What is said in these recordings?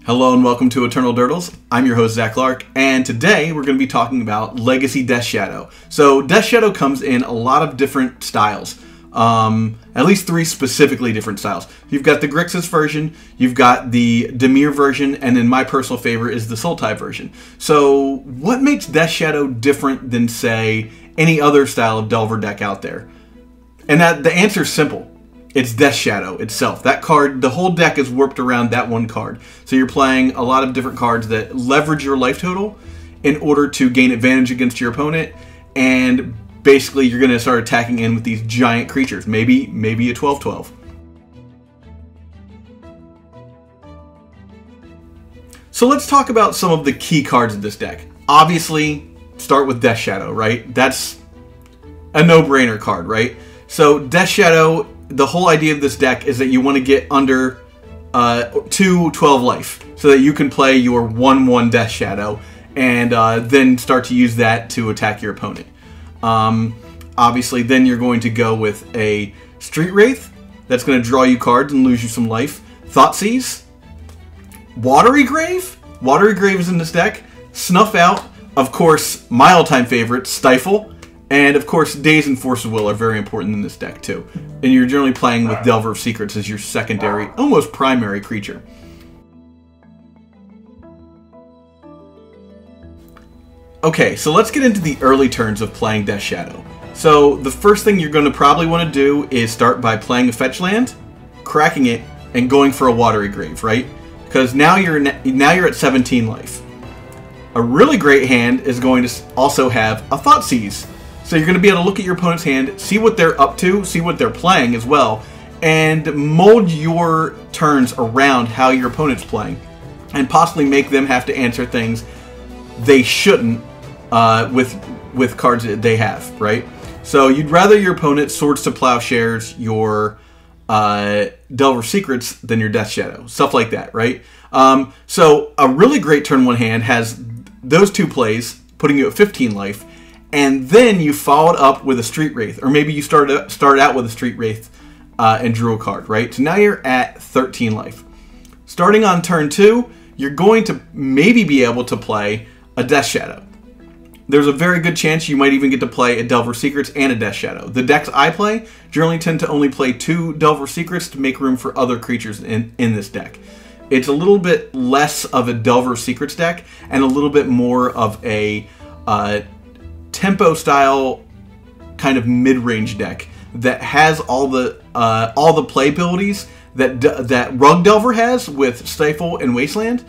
Hello and welcome to Eternal Durdles. I'm your host, Zach Clark, and today we're going to be talking about Legacy Death Shadow. So Death Shadow comes in a lot of different styles, at least 3 specifically different styles. You've got the Grixis version, you've got the Dimir version, and then my personal favorite is the Sultai version. So what makes Death Shadow different than, say, any other style of Delver deck out there? And the answer is simple. It's Death Shadow itself. That card, the whole deck is warped around that one card. So you're playing a lot of different cards that leverage your life total in order to gain advantage against your opponent. And basically you're going to start attacking in with these giant creatures. Maybe a 12/12. So let's talk about some of the key cards of this deck. Obviously, start with Death Shadow, right? That's a no-brainer card, right? So Death Shadow, the whole idea of this deck is that you want to get under 2/12 life so that you can play your 1/1 Death Shadow and then start to use that to attack your opponent. Obviously, then you're going to go with a Street Wraith that's going to draw you cards and lose you some life. Thoughtseize. Watery Grave. Watery Grave is in this deck. Snuff Out. Of course, my all-time favorite, Stifle. And of course, Daze and Force of Will are very important in this deck too. And you're generally playing with Delver of Secrets as your secondary, almost primary creature. Okay, so let's get into the early turns of playing Death Shadow. So the first thing you're going to probably want to do is start by playing a fetch land, cracking it, and going for a Watery Grave, right? Because now you're at 17 life. A really great hand is going to also have a Thoughtseize. So you're going to be able to look at your opponent's hand, see what they're up to, see what they're playing as well, and mold your turns around how your opponent's playing, and possibly make them have to answer things they shouldn't with cards that they have, right? So you'd rather your opponent Swords to Plowshares your Delver of Secrets than your Death Shadow. Stuff like that, right? So a really great turn 1 hand has those 2 plays, putting you at 15 life, and then you followed up with a Street Wraith, or maybe you started out with a Street Wraith and drew a card, right? So now you're at 13 life. Starting on turn 2, you're going to maybe be able to play a Death Shadow. There's a very good chance you might even get to play a Delver of Secrets and a Death Shadow. The decks I play generally tend to only play 2 Delver of Secrets to make room for other creatures in this deck. It's a little bit less of a Delver of Secrets deck and a little bit more of a tempo style kind of mid-range deck that has all the play abilities that Rug Delver has with Stifle and Wasteland,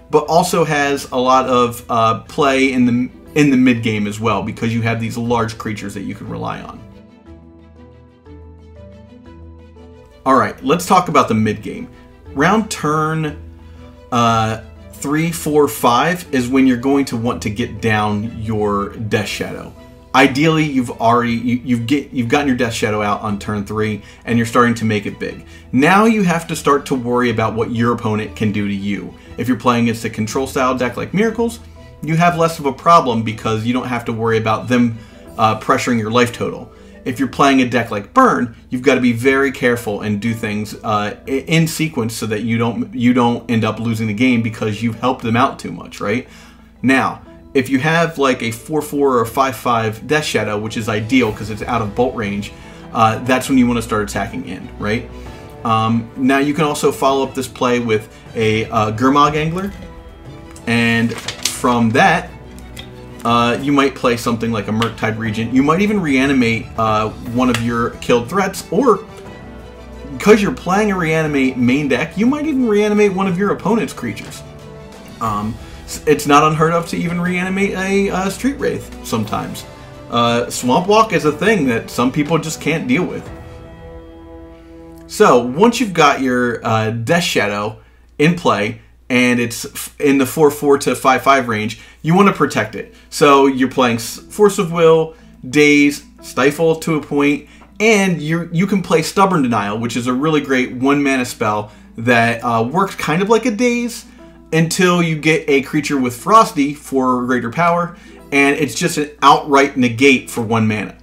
but also has a lot of play in the mid game as well, because you have these large creatures that you can rely on. All right, let's talk about the mid game. Round turn 3, 4, 5 is when you're going to want to get down your Death Shadow. Ideally, you've gotten your Death Shadow out on turn 3, and you're starting to make it big. Now you have to start to worry about what your opponent can do to you. If you're playing against a control style deck like Miracles, you have less of a problem because you don't have to worry about them pressuring your life total. If you're playing a deck like Burn, you've got to be very careful and do things in sequence so that you don't end up losing the game because you've helped them out too much, right? Now, if you have like a 4/4 or a 5/5 Death Shadow, which is ideal because it's out of bolt range, that's when you want to start attacking in, right? Now you can also follow up this play with a Gurmag Angler, and from that, you might play something like a Murktide Regent. You might even reanimate one of your killed threats, or because you're playing a reanimate main deck, you might even reanimate one of your opponent's creatures. It's not unheard of to even reanimate a Street Wraith sometimes. Swamp Walk is a thing that some people just can't deal with. So once you've got your Death Shadow in play, and it's in the 4/4 to 5/5 range, you want to protect it. So you're playing Force of Will, Daze, Stifle to a point, and you can play Stubborn Denial, which is a really great 1-mana spell that works kind of like a Daze until you get a creature with Frosty for greater power, and it's just an outright negate for 1 mana.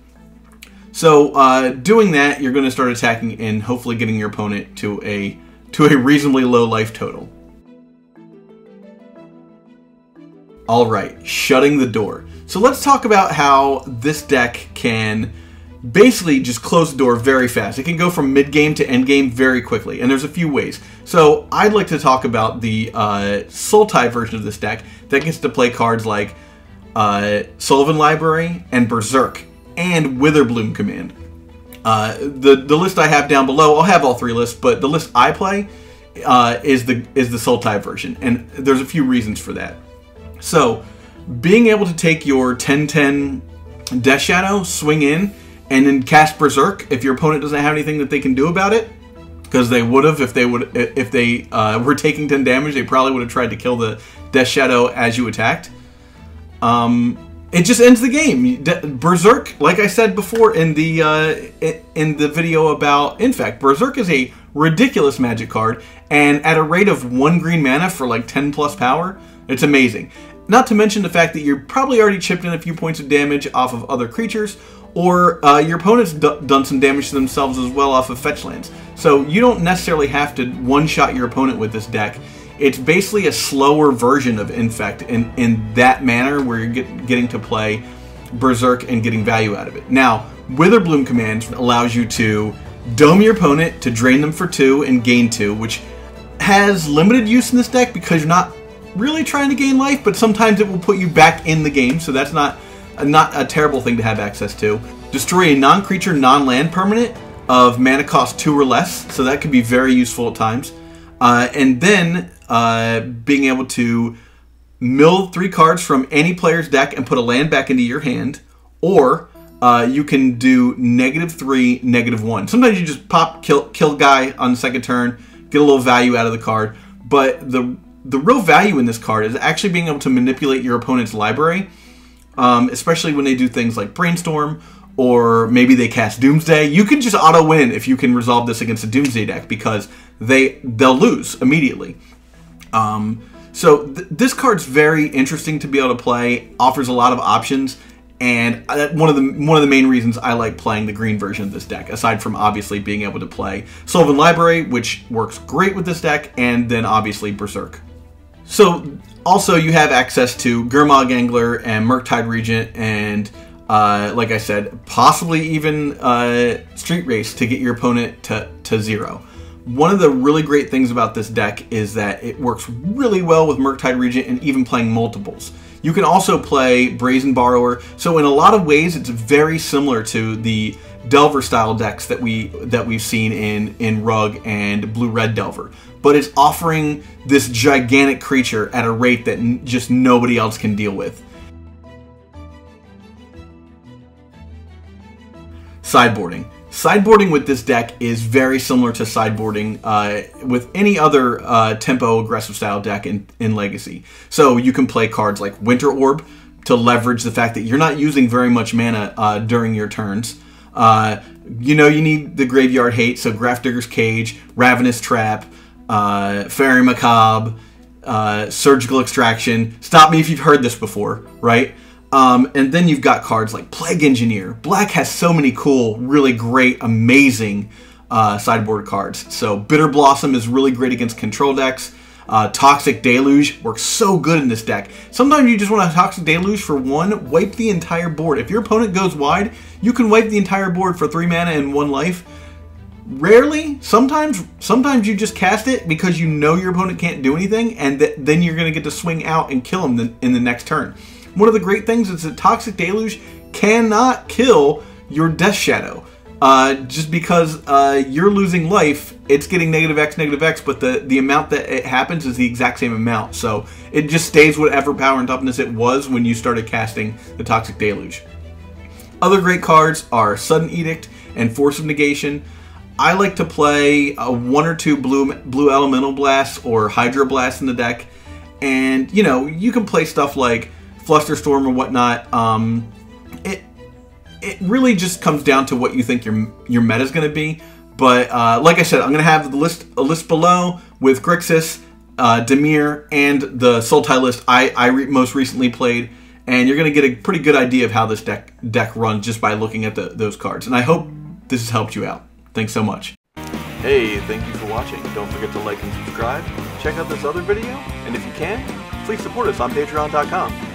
So doing that, you're going to start attacking and hopefully getting your opponent to a reasonably low life total. Alright, shutting the door. So let's talk about how this deck can basically just close the door very fast. It can go from mid-game to end-game very quickly, and there's a few ways. So I'd like to talk about the Sultai version of this deck that gets to play cards like Sylvan Library and Berserk and Witherbloom Command. The list I have down below, I'll have all three lists, but the list I play is the Sultai version, and there's a few reasons for that. So, being able to take your 10/10 Death Shadow, swing in, and then cast Berserk if your opponent doesn't have anything that they can do about it, because they would have if they were taking 10 damage, they probably would have tried to kill the Death Shadow as you attacked. It just ends the game. Berserk, like I said before in the video about Infect, Berserk is a ridiculous magic card, and at a rate of 1 green mana for like 10 plus power, it's amazing. Not to mention the fact that you're probably already chipped in a few points of damage off of other creatures, or your opponent's done some damage to themselves as well off of fetch lands. So you don't necessarily have to one-shot your opponent with this deck. It's basically a slower version of Infect in that manner, where you're getting to play Berserk and getting value out of it. Now, Witherbloom Command allows you to dome your opponent to drain them for 2 and gain 2, which has limited use in this deck because you're not really trying to gain life, but sometimes it will put you back in the game, so that's not a terrible thing to have access to. Destroy a non-creature, non-land permanent of mana cost 2 or less, so that could be very useful at times. And then being able to mill 3 cards from any player's deck and put a land back into your hand, or you can do -3, -1. Sometimes you just pop, kill guy on the second turn, get a little value out of the card, but the real value in this card is actually being able to manipulate your opponent's library, especially when they do things like Brainstorm, or maybe they cast Doomsday. You can just auto-win if you can resolve this against a Doomsday deck, because they'll lose immediately. So this card's very interesting to be able to play, offers a lot of options, and one of the main reasons I like playing the green version of this deck, aside from obviously being able to play Sylvan Library, which works great with this deck, and then obviously Berserk. So also you have access to Gurmag Angler and Murktide Regent, and like I said, possibly even Street Race to get your opponent to 0. One of the really great things about this deck is that it works really well with Murktide Regent and even playing multiples. You can also play Brazen Borrower, so in a lot of ways it's very similar to the Delver style decks that we've seen in Rug and Blue-Red Delver. But it's offering this gigantic creature at a rate that just nobody else can deal with. Sideboarding. Sideboarding with this deck is very similar to sideboarding with any other tempo aggressive style deck in Legacy. So you can play cards like Winter Orb to leverage the fact that you're not using very much mana during your turns. You know you need the Graveyard Hate, so Grafdigger's Cage, Ravenous Trap, Fairy Macabre, Surgical Extraction. Stop me if you've heard this before, right? And then you've got cards like Plague Engineer. Black has so many cool, really great, amazing sideboard cards. So Bitter Blossom is really great against control decks. Toxic Deluge works so good in this deck. Sometimes you just want a Toxic Deluge for 1, wipe the entire board. If your opponent goes wide, you can wipe the entire board for 3 mana and 1 life. Rarely, sometimes you just cast it because you know your opponent can't do anything, and then you're going to get to swing out and kill him in the next turn. One of the great things is that Toxic Deluge cannot kill your Death Shadow. Just because you're losing life, it's getting -X, but the amount that it happens is the exact same amount. So it just stays whatever power and toughness it was when you started casting the Toxic Deluge. Other great cards are Sudden Edict and Force of Negation. I like to play 1 or 2 blue Elemental Blasts or Hydro Blasts in the deck. And, you know, you can play stuff like Flusterstorm or whatnot. It really just comes down to what you think your meta is going to be. But like I said, I'm going to have a list below with Grixis, Dimir, and the Sultai list I most recently played. And you're going to get a pretty good idea of how this deck runs just by looking at those cards. And I hope this has helped you out. Thanks so much. Hey, thank you for watching. Don't forget to like and subscribe. Check out this other video. And if you can, please support us on Patreon.com.